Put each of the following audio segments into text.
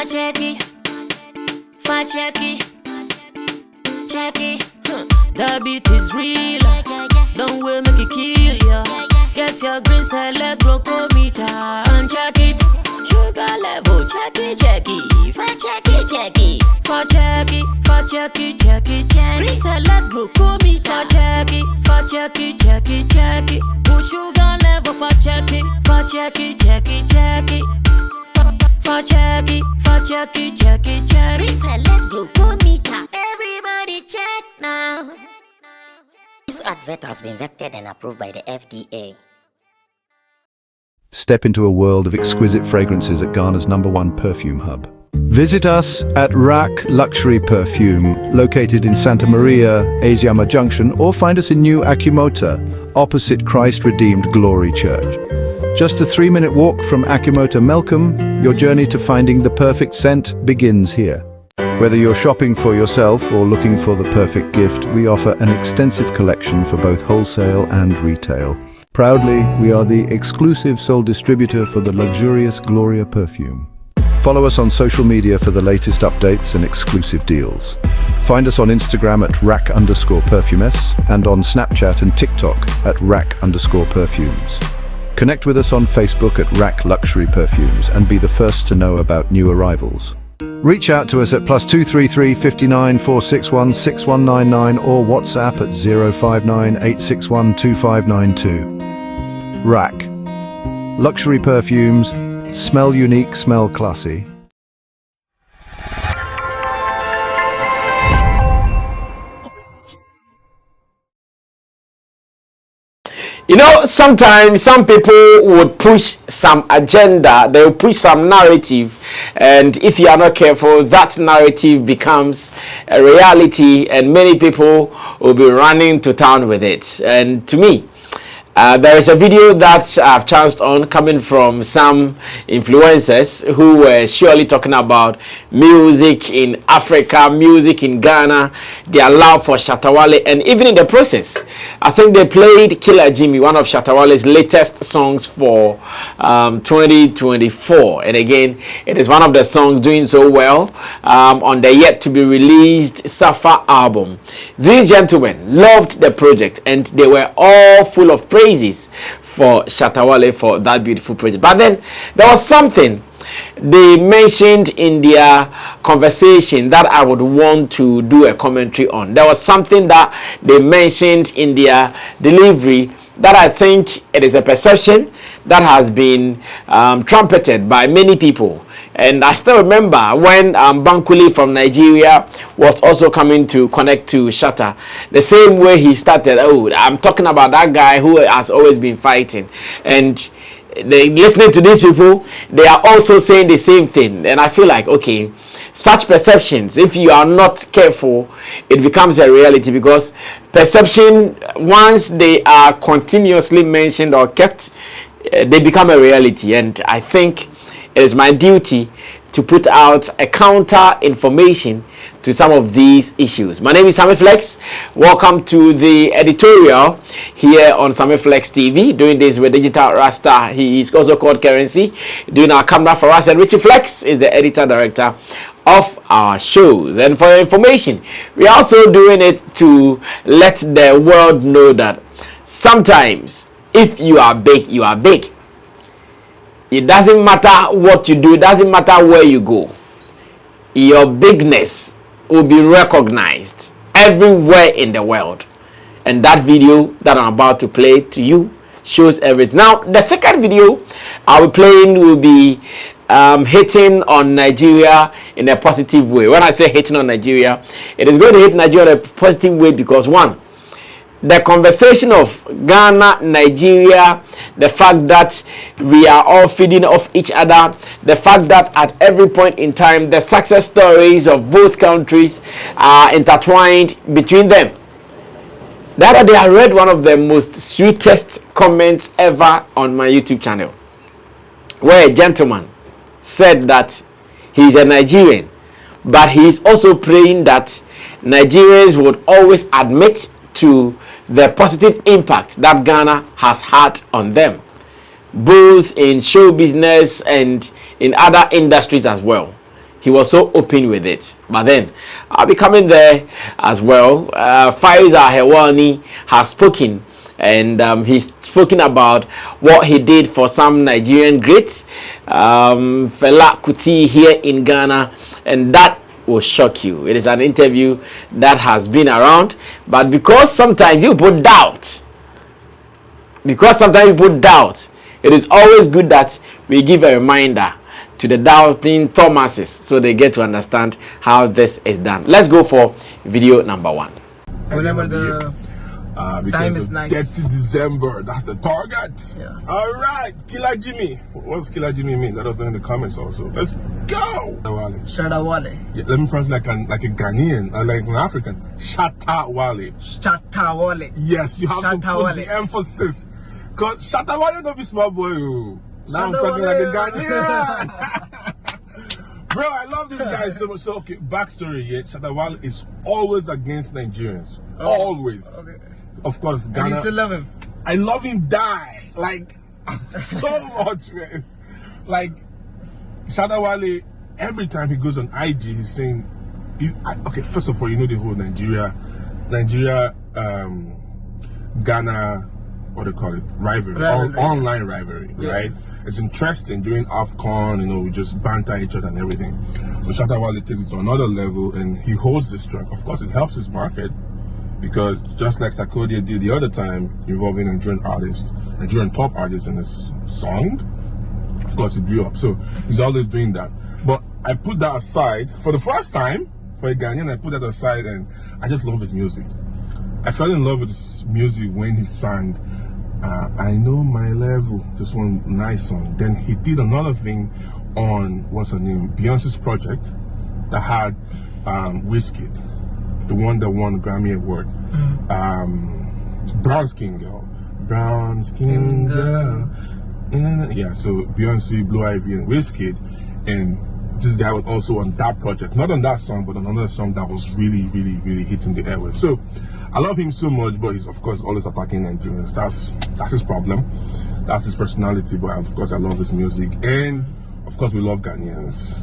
checky, checky. That beat is real. Don't wait, make it kill ya. Get your green select glucometer and check it. Sugar level, checky. For checky. Green select glucometer. For checky. Push sugar level for checky. For checky. Reselect glucometer. Everybody check now. This advert has been vetted and approved by the FDA. Step into a world of exquisite fragrances at Ghana's #1 perfume hub. Visit us at Rack Luxury Perfume, located in Santa Maria, Asiama Junction, or find us in New Akimota, opposite Christ Redeemed Glory Church. Just a 3-minute walk from Akimota Melcombe, your journey to finding the perfect scent begins here. Whether you're shopping for yourself or looking for the perfect gift, we offer an extensive collection for both wholesale and retail. Proudly, we are the exclusive sole distributor for the luxurious Gloria perfume. Follow us on social media for the latest updates and exclusive deals. Find us on Instagram at rack_perfumes and on Snapchat and TikTok at rack_perfumes. Connect with us on Facebook at Rack Luxury Perfumes and be the first to know about new arrivals. Reach out to us at +233 59 461 6199 or WhatsApp at 059 861 2592. Rack Luxury Perfumes. Smell unique, smell classy. You know, sometimes some people would push some agenda, they will push some narrative, and if you are not careful, that narrative becomes a reality and many people will be running to town with it. And to me, there is a video that I've chanced on coming from some influencers who were surely talking about music in Africa, music in Ghana, their love for Shatta Wale, and even in the process, I think they played Killer Jimmy, one of Shatta Wale's latest songs for 2024. And again, it is one of the songs doing so well on the yet to be released Safa album. These gentlemen loved the project and they were all full of praises for Shatta Wale for that beautiful project. But then there was something they mentioned in their conversation that I would want to do a commentary on. There was something that they mentioned in their delivery that I think it is a perception that has been trumpeted by many people. And I still remember when Bankole from Nigeria was also coming to connect to Shatta. The same way he started, oh, I'm talking about that guy who has always been fighting. And they listening to these people, they are also saying the same thing. And I feel like, okay, such perceptions, if you are not careful, it becomes a reality, because perception, once they are continuously mentioned or kept, they become a reality. And I think it is my duty to put out a counter information to some of these issues. My name is Sammy Flex. Welcome to the editorial here on Sammy Flex TV. Doing this with Digital Rasta. He is also called Currency. Doing our camera for us. And Richie Flex is the editor director of our shows. And for your information, we are also doing it to let the world know that sometimes if you are big, you are big. It doesn't matter what you do, it doesn't matter where you go. Your bigness will be recognized everywhere in the world. And that video that I'm about to play to you shows everything. Now, the second video I'll be playing will be hitting on Nigeria in a positive way. When I say hitting on Nigeria, it is going to hit Nigeria in a positive way because, one, the conversation of Ghana, Nigeria, the fact that we are all feeding off each other, the fact that at every point in time the success stories of both countries are intertwined between them. The other day I read one of the most sweetest comments ever on my YouTube channel, where a gentleman said that he's a Nigerian, but he's also praying that Nigerians would always admit to the positive impact that Ghana has had on them, both in show business and in other industries as well. he was so open with it. But then I'll be coming there as well. Faisal Helwani has spoken, and he's spoken about what he did for some Nigerian greats, Fela Kuti here in Ghana, and that will shock you. It is an interview that has been around, but because sometimes you put doubt, it is always good that we give a reminder to the doubting Thomases so they get to understand how this is done. Let's go for video number 1. Whenever the time is nice. 30 December, that's the target. Yeah. All right, Killer Jimmy. What does Killer Jimmy mean? Let us know in the comments also. Let's go. Shatta Wale. Yeah, let me pronounce like a Ghanaian, like an African. Shatta Wale. Shatta Wale. Yes, you have to Shatta put Wale. the emphasis. Cause Shatta Wale don't be small boy. Oh. Now I'm Shatta talking Wale. like a Ghanaian. Bro, I love this guy so much. So, okay, backstory yet. Shatta Wale is always against Nigerians. Oh, always. Okay. Of course, Ghana. And you still love him? I love him die. Like, so much, man. Like, Shatta Wale, every time he goes on IG, he's saying, okay, first of all, you know the whole Nigeria, Ghana, what do you call it? Rivalry. Online rivalry, yeah. Right? It's interesting. During AFCON, you know, we just banter each other and everything. But Shatta Wale takes it to another level and he holds the strength. Of course, it helps his market because just like Sarkodie did the other time, involving Nigerian top artists in his song, of course, it blew up. So he's always doing that. But I put that aside for the first time for a Ghanaian. I put that aside and I just love his music. I fell in love with his music when he sang I Know My Level, this one nice song. Then he did another thing on, what's her name, Beyonce's project that had Wizkid, the one that won the Grammy Award. Brown Skin Girl. Brown Skin Girl. Yeah, so Beyonce, Blue Ivy, and Wizkid. And this guy was also on that project. Not on that song, but on another song that was really, really, really hitting the airwaves. So I love him so much, but he's of course always attacking Nigerians. That's his problem. That's his personality. But of course I love his music, and of course we love Ghanaians.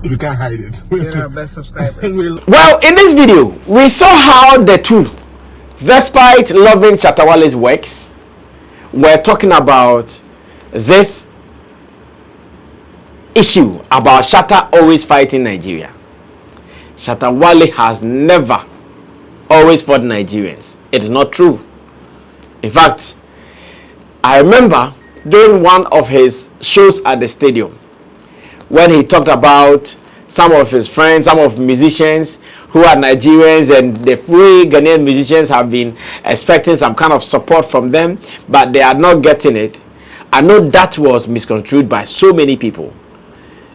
We can't hide it. You're our best subscribers. Well, in this video, we saw how the two, despite loving Shatta Wale's works, were talking about this issue about Shatta always fighting Nigeria. Shatta Wale has never always fought Nigerians. It's not true. In fact, I remember during one of his shows at the stadium when he talked about some of his friends, some of musicians who are Nigerians, and the free Ghanaian musicians have been expecting some kind of support from them, but they are not getting it. I know that was misconstrued by so many people.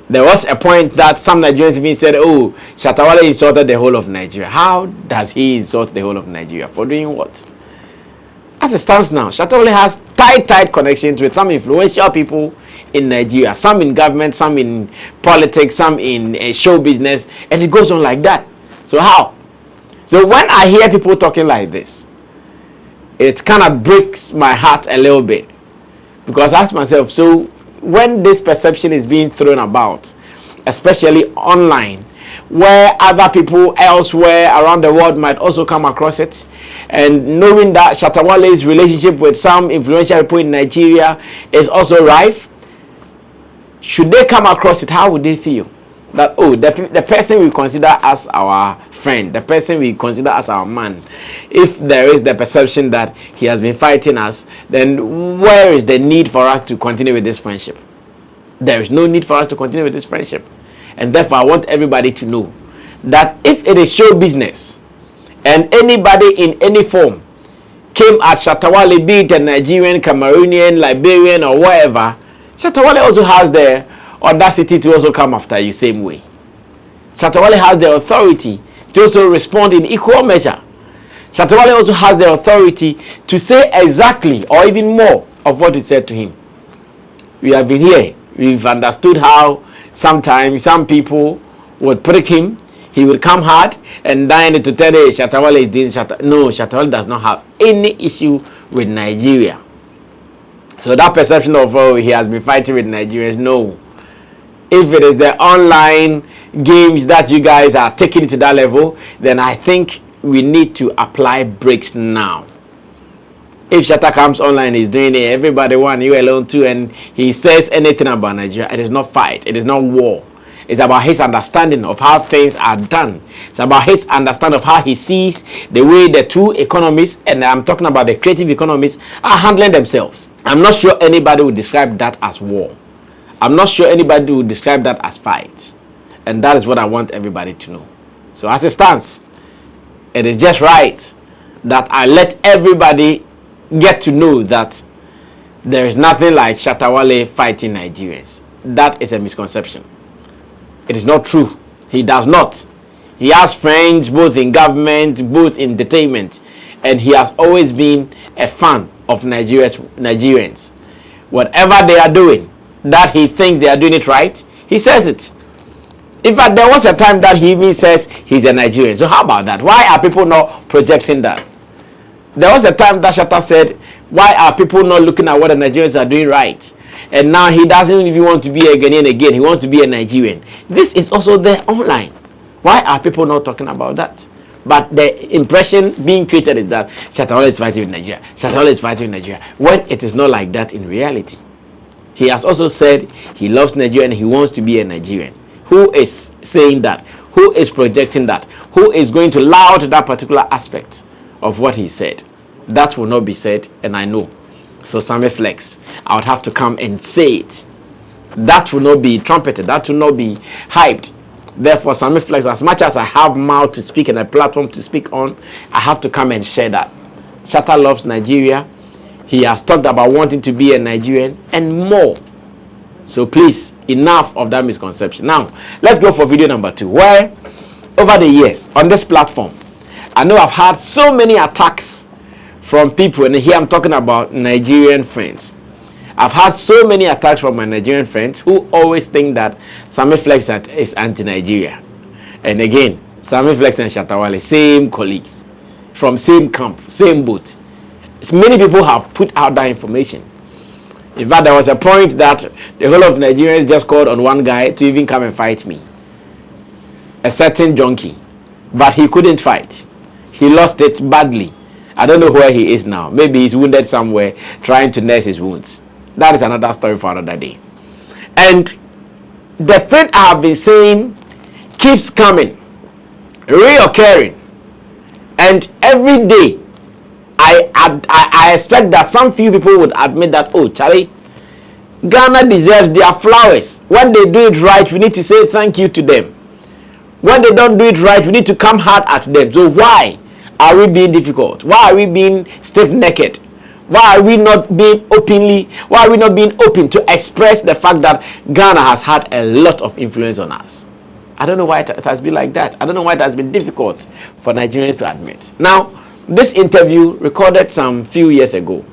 There was a point that some Nigerians even said, oh, Shatta Wale insulted the whole of Nigeria. How does he insult the whole of Nigeria? For doing what? As it stands now, Shatta Wale has tight connections with some influential people in Nigeria. Some in government, some in politics, some in show business. And it goes on like that. So how? So when I hear people talking like this, it kind of breaks my heart a little bit. Because I ask myself, so when this perception is being thrown about, especially online, where other people elsewhere around the world might also come across it, and knowing that Shatta Wale's relationship with some influential people in Nigeria is also rife, should they come across it, how would they feel? That, oh, the person we consider as our friend, the person we consider as our man, if there is the perception that he has been fighting us, then where is the need for us to continue with this friendship? There is no need for us to continue with this friendship. And therefore, I want everybody to know that if it is show business and anybody in any form came at Shatta Wale, be it a Nigerian, Cameroonian, Liberian, or whatever, Shatta Wale also has the audacity to also come after you same way. Shatta Wale has the authority to also respond in equal measure. Shatta Wale also has the authority to say exactly or even more of what is said to him. We have been here. We've understood how sometimes some people would prick him. He would come hard and then to tell you Shatta Wale is doing Shatta. No, Shatta Wale does not have any issue with Nigeria. So that perception of, oh, he has been fighting with Nigerians, no. If it is the online games that you guys are taking it to that level, then I think we need to apply brakes now. If Shatta comes online, he's doing it, everybody want you alone too, and he says anything about Nigeria, it is not fight, it is not war. It's about his understanding of how things are done. It's about his understanding of how he sees the way the two economies, and I'm talking about the creative economies, are handling themselves. I'm not sure anybody would describe that as war. I'm not sure anybody would describe that as fight. And that is what I want everybody to know. So as it stands, it is just right that I let everybody get to know that there is nothing like Shatta Wale fighting Nigerians. That is a misconception. It is not true. He does not. He has friends both in government, both in entertainment, and he has always been a fan of Nigerians. Whatever they are doing, that he thinks they are doing it right, he says it. In fact, there was a time that he even says he's a Nigerian. So how about that? Why are people not projecting that? There was a time that Shatta said, why are people not looking at what the Nigerians are doing right? And now he doesn't even want to be a Ghanaian again. He wants to be a Nigerian. This is also there online. Why are people not talking about that? But the impression being created is that Shatta Wale is fighting with Nigeria. Shatta Wale is fighting with Nigeria. When it is not like that in reality. He has also said he loves Nigeria and he wants to be a Nigerian. Who is saying that? Who is projecting that? Who is going to laud that particular aspect of what he said? That will not be said, and I know. So Sammy Flex, I would have to come and say it. That will not be trumpeted. That will not be hyped. Therefore, Sammy Flex, as much as I have mouth to speak and a platform to speak on, I have to come and share that. Shatta loves Nigeria. He has talked about wanting to be a Nigerian and more. So please, enough of that misconception. Now, let's go for video number 2. Where, over the years, on this platform, I know I've had so many attacks from people, and here I'm talking about Nigerian friends. I've had so many attacks from my Nigerian friends who always think that Sammy Flex is anti-Nigeria. And again, Sammy Flex and Shatta Wale, same colleagues, from same camp, same boat. Many people have put out that information. In fact, there was a point that the whole of Nigerians just called on one guy to even come and fight me. A certain junkie. But he couldn't fight. He lost it badly. I don't know where he is now. Maybe he's wounded somewhere, trying to nurse his wounds. That is another story for another day. And the thing I have been saying keeps coming, reoccurring. And every day, I expect that some few people would admit that, oh, Charlie, Ghana deserves their flowers. When they do it right, we need to say thank you to them. When they don't do it right, we need to come hard at them. So why are we being difficult? Why are we being stiff-necked? Why are we not being why are we not being open to express the fact that Ghana has had a lot of influence on us? I don't know why it has been like that. I don't know why it has been difficult for Nigerians to admit. Now, this interview recorded some few years ago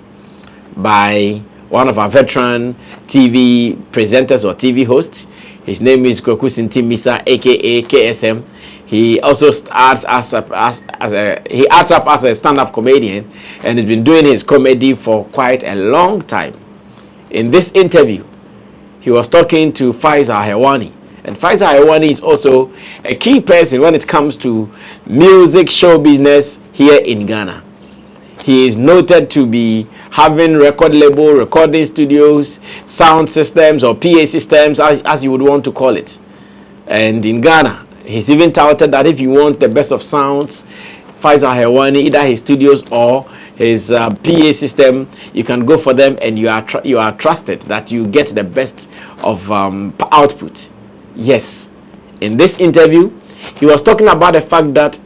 by one of our veteran TV presenters or TV hosts. His name is Kuti Misa, aka KSM. He also adds up as a stand-up comedian, and has been doing his comedy for quite a long time. In this interview, he was talking to Faisal Helwani, and Faisal Helwani is also a key person when it comes to music show business here in Ghana. He is noted to be having record label, recording studios, sound systems, or PA systems, as you would want to call it. And in Ghana, he's even touted that if you want the best of sounds, Faisal Helwani, either his studios or his PA system, you can go for them, and you are trusted that you get the best of output. Yes, in this interview, he was talking about the fact that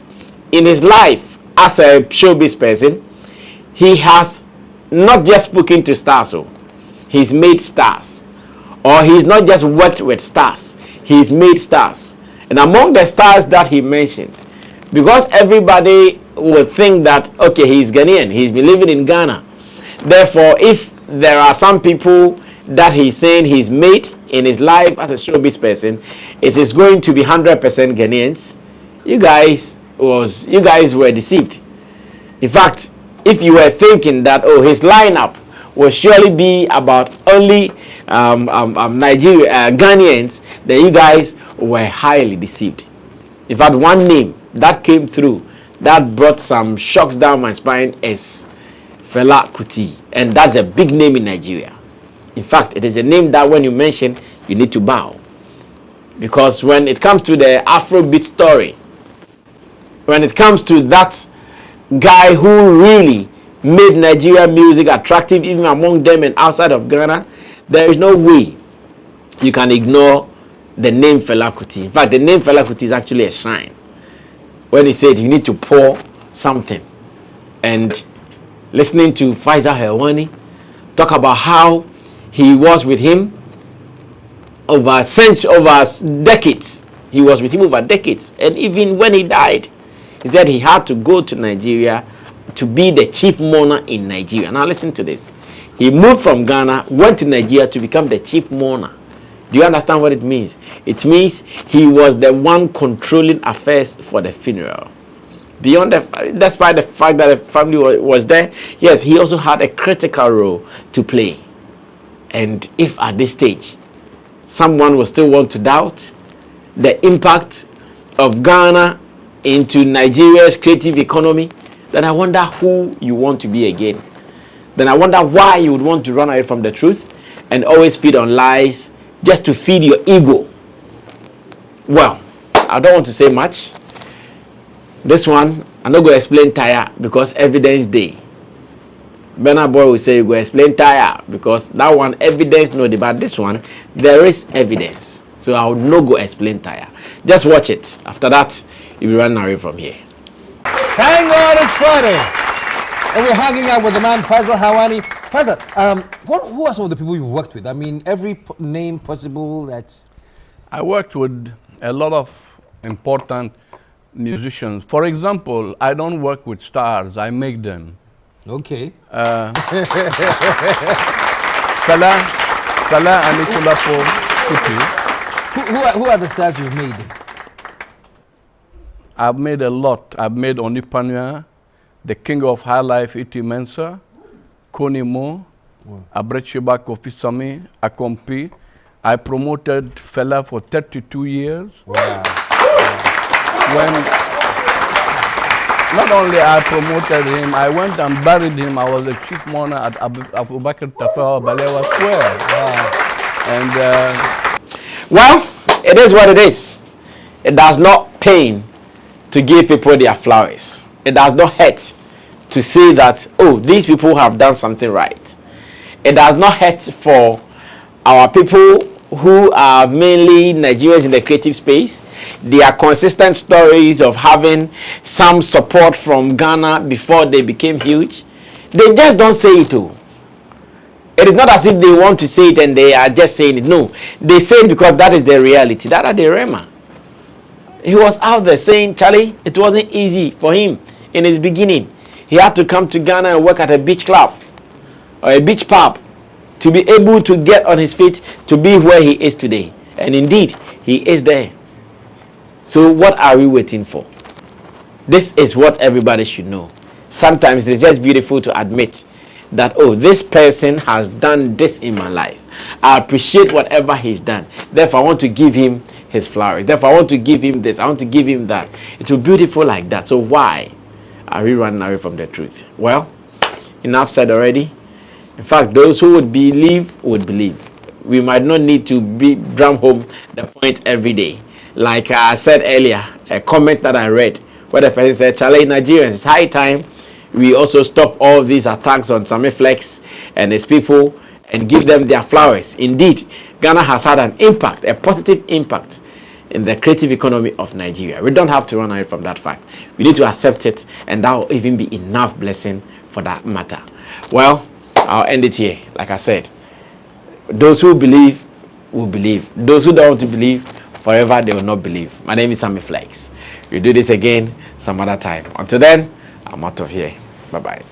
in his life as a showbiz person, he has not just spoken to stars, he's made stars. Or he's not just worked with stars, he's made stars. And among the stars that he mentioned, because everybody would think that, okay, he's Ghanaian, he's been living in Ghana. Therefore, if there are some people that he's saying he's made in his life as a showbiz person, it is going to be 100% Ghanaians. You guys were deceived. In fact, if you were thinking that, oh, his lineup will surely be about only Nigeria, Ghanaians, then you guys were highly deceived. In fact, one name that came through that brought some shocks down my spine is Fela Kuti, and that's a big name in Nigeria. In fact, it is a name that when you mention, you need to bow. Because when it comes to the Afrobeat story, when it comes to that guy who really made Nigeria music attractive even among them and outside of Ghana, there is no way you can ignore the name Fela Kuti. In fact, the name Fela Kuti is actually a shrine. When he said you need to pour something, and listening to Faisal Helwani talk about how he was with him over decades. He was with him over decades, and even when he died, he said he had to go to Nigeria to be the chief mourner in Nigeria. Now listen to this. He moved from Ghana, went to Nigeria to become the chief mourner. Do you understand what it means? It means he was the one controlling affairs for the funeral. Beyond despite the fact that the family was there, yes, he also had a critical role to play. And if at this stage, someone will still want to doubt the impact of Ghana into Nigeria's creative economy, then I wonder who you want to be again. Then I wonder why you would want to run away from the truth and always feed on lies just to feed your ego. Well, I don't want to say much. This one, I'm not going to explain tire because evidence day. Bernard Boy will say you go explain tire because that one evidence no day, but this one there is evidence. So I will not go explain tire. Just watch it. After that, you'll be running away from here. Thank God it's Friday. And we're hanging out with the man Faisal Helwani. Faisal, who are some of the people you've worked with? I mean, every name possible that's... I worked with a lot of important musicians. For example, I don't work with stars, I make them. Okay. Salah and Nicola Kuti. Who are the stars you've made? I've made a lot. I've made Onipanya, the king of high life, Iti Mensa, Konimo, Abrechiba Kofi Sammy, Akompi. I promoted Fela for 32 years. Wow. When not only I promoted him, I went and buried him. I was the chief mourner at Abubakar Tafawa Balewa Square. Wow. And well, it is what it is. It does not pain to give people their flowers. It does not hurt to say that, oh, these people have done something right. It does not hurt for our people who are mainly Nigerians in the creative space. Their consistent stories of having some support from Ghana before they became huge. They just don't say it all. It is not as if they want to say it and they are just saying it. No, they say it because that is the reality. That is the rema. He was out there saying, Charlie, it wasn't easy for him in his beginning. He had to come to Ghana and work at a beach club or a beach pub to be able to get on his feet to be where he is today. And indeed, he is there. So what are we waiting for? This is what everybody should know. Sometimes it's just beautiful to admit that, oh, this person has done this in my life. I appreciate whatever he's done. Therefore, I want to give him his flowers. Therefore, I want to give him this. I want to give him that. It's beautiful like that. So why are we running away from the truth? Well, enough said already. In fact, those who would believe would believe. We might not need to drum home the point every day. Like I said earlier, a comment that I read where the person said, Charlie, Nigerians, it's high time we also stop all these attacks on Sammy Flex and his people and give them their flowers. Indeed, Ghana has had an impact, a positive impact in the creative economy of Nigeria. We don't have to run away from that fact. We need to accept it, and that will even be enough blessing for that matter. Well, I'll end it here. Like I said, those who believe will believe. Those who don't want to believe, forever they will not believe. My name is Sammy Flex. We'll do this again some other time. Until then, I'm out of here. Bye-bye.